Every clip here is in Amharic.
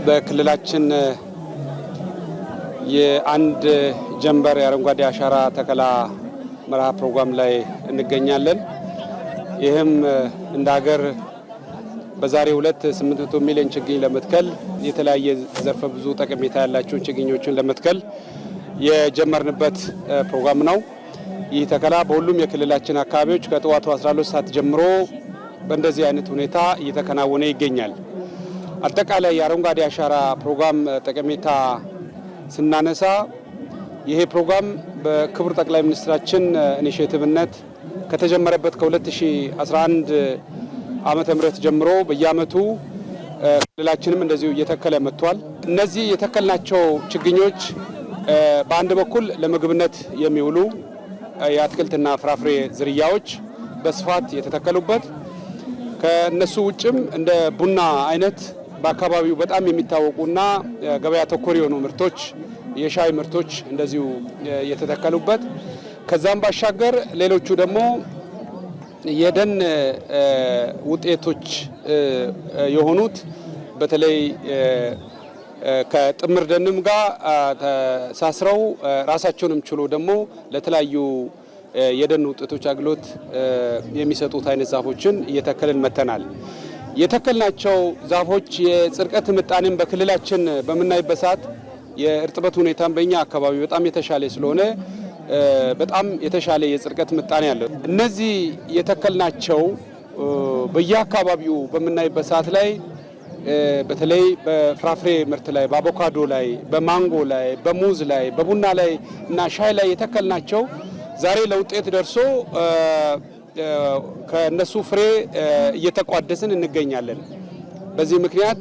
በክልላችን የአንድ ጀንበር የአረንጓዴ አሻራ ተከላ መርሃ ፕሮግራም ላይ እንገኛለን። ይህም እንደ ሀገር በዛሬው ዕለት 800 ሚሊዮን ችግኝ ለመትከል የተለያየ ዘርፈ ብዙ ጠቀሜታ ያላቸውን ችግኞችን ለመትከል የጀመርንበት ፕሮግራም ነው። ይህ ተከላ በሁሉም የክልላችን አካባቢዎች ከጠዋቱ 12 ሰዓት ጀምሮ በእንደዚህ አይነት ሁኔታ እየተከናወነ ይገኛል። አጠቃላይ የአረንጓዴ አሻራ ፕሮግራም ጠቀሜታ ስናነሳ ይሄ ፕሮግራም በክቡር ጠቅላይ ሚኒስትራችን ኢኒሼቲቭነት ከተጀመረበት ከ2011 ዓመተ ምህረት ጀምሮ በየዓመቱ ክልላችንም እንደዚሁ እየተከለ መጥቷል። እነዚህ የተከልናቸው ችግኞች በአንድ በኩል ለምግብነት የሚውሉ የአትክልትና ፍራፍሬ ዝርያዎች በስፋት የተተከሉበት ከነሱ ውጭም እንደ ቡና አይነት በአካባቢው በጣም የሚታወቁና ገበያ ተኮር የሆኑ ምርቶች፣ የሻይ ምርቶች እንደዚሁ የተተከሉበት ከዛም ባሻገር ሌሎቹ ደግሞ የደን ውጤቶች የሆኑት በተለይ ከጥምር ደንም ጋር ተሳስረው ራሳቸውንም ችሎ ደግሞ ለተለያዩ የደን ውጤቶች አገልግሎት የሚሰጡት አይነት ዛፎችን እየተከልን መተናል። የተከልናቸው ዛፎች የጽድቀት ምጣኔም በክልላችን በምናይበት ሰዓት የእርጥበት ሁኔታም በእኛ አካባቢ በጣም የተሻለ ስለሆነ በጣም የተሻለ የጽድቀት ምጣኔ አለው። እነዚህ የተከልናቸው በየአካባቢው በምናይበት ሰዓት ላይ በተለይ በፍራፍሬ ምርት ላይ፣ በአቮካዶ ላይ፣ በማንጎ ላይ፣ በሙዝ ላይ፣ በቡና ላይ እና ሻይ ላይ የተከልናቸው ዛሬ ለውጤት ደርሶ ከነሱ ፍሬ እየተቋደስን እንገኛለን። በዚህ ምክንያት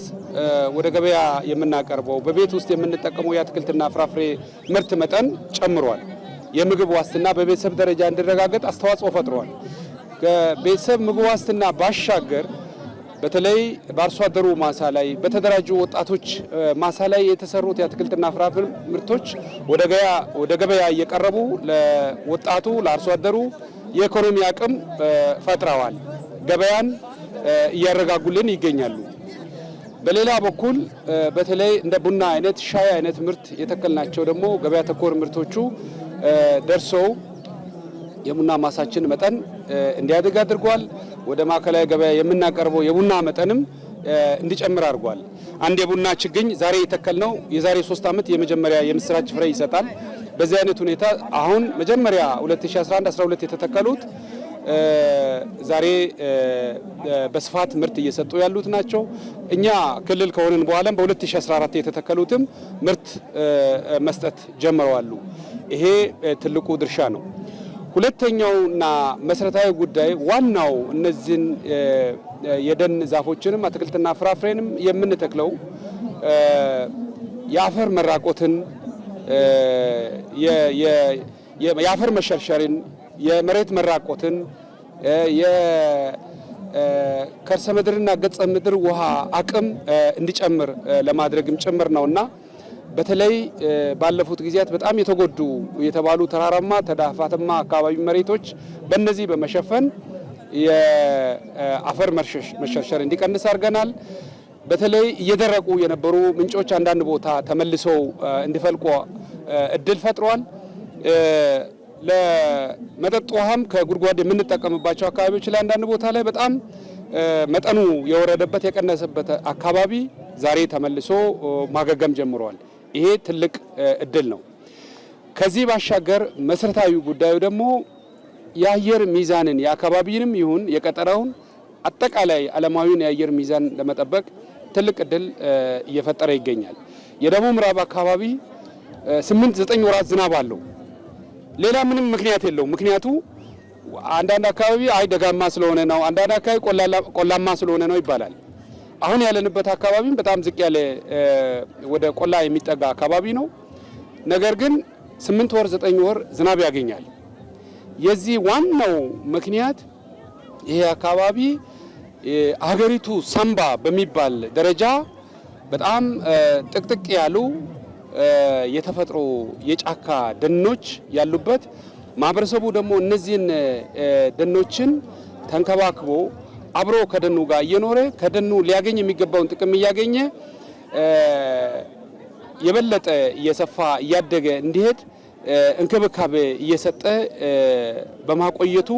ወደ ገበያ የምናቀርበው በቤት ውስጥ የምንጠቀመው የአትክልትና ፍራፍሬ ምርት መጠን ጨምሯል። የምግብ ዋስትና በቤተሰብ ደረጃ እንዲረጋገጥ አስተዋጽኦ ፈጥሯል። ከቤተሰብ ምግብ ዋስትና ባሻገር በተለይ በአርሶ አደሩ ማሳ ላይ በተደራጁ ወጣቶች ማሳ ላይ የተሰሩት የአትክልትና ፍራፍሬ ምርቶች ወደ ገበያ እየቀረቡ ለወጣቱ ለአርሶ አደሩ የኢኮኖሚ አቅም ፈጥረዋል። ገበያን እያረጋጉልን ይገኛሉ። በሌላ በኩል በተለይ እንደ ቡና አይነት ሻይ አይነት ምርት የተከልናቸው ደግሞ ገበያ ተኮር ምርቶቹ ደርሰው የቡና ማሳችን መጠን እንዲያድግ አድርጓል። ወደ ማዕከላዊ ገበያ የምናቀርበው የቡና መጠንም እንዲጨምር አድርጓል። አንድ የቡና ችግኝ ዛሬ የተከልነው የዛሬ 3 ዓመት የመጀመሪያ የምስራች ፍሬ ይሰጣል። በዚህ አይነት ሁኔታ አሁን መጀመሪያ 2011-12 የተተከሉት ዛሬ በስፋት ምርት እየሰጡ ያሉት ናቸው። እኛ ክልል ከሆንን በኋላም በ2014 የተተከሉትም ምርት መስጠት ጀምረዋል። ይሄ ትልቁ ድርሻ ነው። ሁለተኛውና መሰረታዊ ጉዳይ ዋናው እነዚህን የደን ዛፎችንም አትክልትና ፍራፍሬንም የምንተክለው የአፈር መራቆትን፣ የአፈር መሸርሸርን፣ የመሬት መራቆትን፣ የከርሰ ምድርና ገጸ ምድር ውሃ አቅም እንዲጨምር ለማድረግም ጭምር ነውና በተለይ ባለፉት ጊዜያት በጣም የተጎዱ የተባሉ ተራራማ ተዳፋትማ አካባቢ መሬቶች በእነዚህ በመሸፈን የአፈር መሸርሸር እንዲቀንስ አድርገናል። በተለይ እየደረቁ የነበሩ ምንጮች አንዳንድ ቦታ ተመልሰው እንዲፈልቁ እድል ፈጥሯል። ለመጠጥ ውሃም ከጉድጓድ የምንጠቀምባቸው አካባቢዎች ላይ አንዳንድ ቦታ ላይ በጣም መጠኑ የወረደበት የቀነሰበት አካባቢ ዛሬ ተመልሶ ማገገም ጀምሯል። ይሄ ትልቅ እድል ነው። ከዚህ ባሻገር መሰረታዊ ጉዳዩ ደግሞ የአየር ሚዛንን የአካባቢንም ይሁን የቀጠናውን አጠቃላይ ዓለማዊውን የአየር ሚዛን ለመጠበቅ ትልቅ እድል እየፈጠረ ይገኛል። የደቡብ ምዕራብ አካባቢ 8-9 ወራት ዝናብ አለው። ሌላ ምንም ምክንያት የለውም። ምክንያቱ አንዳንድ አካባቢ ደጋማ ስለሆነ ነው፣ አንዳንድ አካባቢ ቆላማ ስለሆነ ነው ይባላል። አሁን ያለንበት አካባቢም በጣም ዝቅ ያለ ወደ ቆላ የሚጠጋ አካባቢ ነው። ነገር ግን 8 ወር 9 ወር ዝናብ ያገኛል። የዚህ ዋናው ምክንያት ይሄ አካባቢ ሀገሪቱ ሳምባ በሚባል ደረጃ በጣም ጥቅጥቅ ያሉ የተፈጥሮ የጫካ ደኖች ያሉበት ማህበረሰቡ ደግሞ እነዚህን ደኖችን ተንከባክቦ አብሮ ከደኑ ጋር እየኖረ ከደኑ ሊያገኝ የሚገባውን ጥቅም እያገኘ የበለጠ እየሰፋ እያደገ እንዲሄድ እንክብካቤ እየሰጠ በማቆየቱ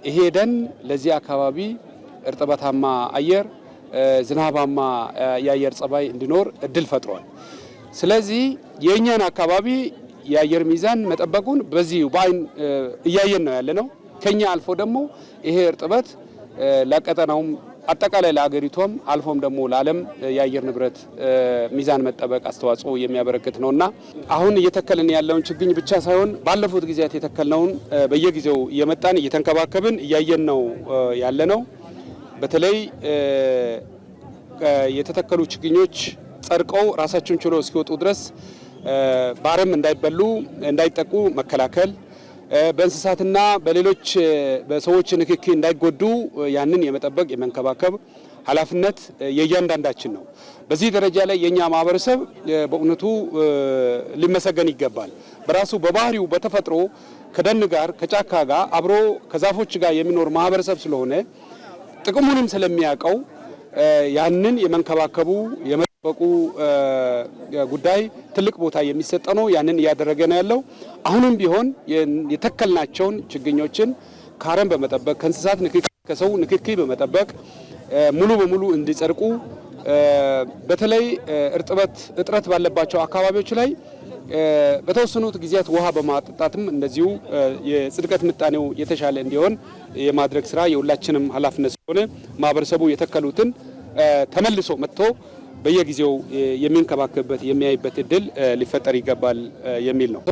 ይሄ ደን ለዚህ አካባቢ እርጥበታማ አየር፣ ዝናባማ የአየር ጸባይ እንዲኖር እድል ፈጥሯል። ስለዚህ የኛን አካባቢ የአየር ሚዛን መጠበቁን በዚህ በአይን እያየን ነው ያለነው። ከኛ አልፎ ደግሞ ይሄ እርጥበት ለቀጠናውም አጠቃላይ ለአገሪቷም አልፎም ደግሞ ለዓለም የአየር ንብረት ሚዛን መጠበቅ አስተዋጽኦ የሚያበረክት ነውና አሁን እየተከልን ያለውን ችግኝ ብቻ ሳይሆን ባለፉት ጊዜያት የተከልነውን በየጊዜው እየመጣን እየተንከባከብን እያየን ነው ያለነው። በተለይ የተተከሉ ችግኞች ጸድቀው ራሳቸውን ችሎ እስኪወጡ ድረስ በአረም እንዳይበሉ እንዳይጠቁ መከላከል፣ በእንስሳትና በሌሎች በሰዎች ንክኪ እንዳይጎዱ ያንን የመጠበቅ የመንከባከብ ኃላፊነት የእያንዳንዳችን ነው። በዚህ ደረጃ ላይ የኛ ማህበረሰብ በእውነቱ ሊመሰገን ይገባል። በራሱ በባህሪው በተፈጥሮ ከደን ጋር ከጫካ ጋር አብሮ ከዛፎች ጋር የሚኖር ማህበረሰብ ስለሆነ ጥቅሙንም ስለሚያውቀው ያንን የመንከባከቡ የመጠበቁ ጉዳይ ትልቅ ቦታ የሚሰጠ ነው። ያንን እያደረገ ነው ያለው። አሁንም ቢሆን የተከልናቸውን ችግኞችን ከአረም በመጠበቅ ከእንስሳት ንክኪ ከሰው ንክኪ በመጠበቅ ሙሉ በሙሉ እንዲጸድቁ በተለይ እጥረት ባለባቸው አካባቢዎች ላይ በተወሰኑት ጊዜያት ውሃ በማጠጣትም እንደዚሁ የጽድቀት ምጣኔው የተሻለ እንዲሆን የማድረግ ስራ የሁላችንም ኃላፊነት ስለሆነ ማህበረሰቡ የተከሉትን ተመልሶ መጥቶ በየጊዜው የሚንከባከብበት የሚያይበት እድል ሊፈጠር ይገባል የሚል ነው።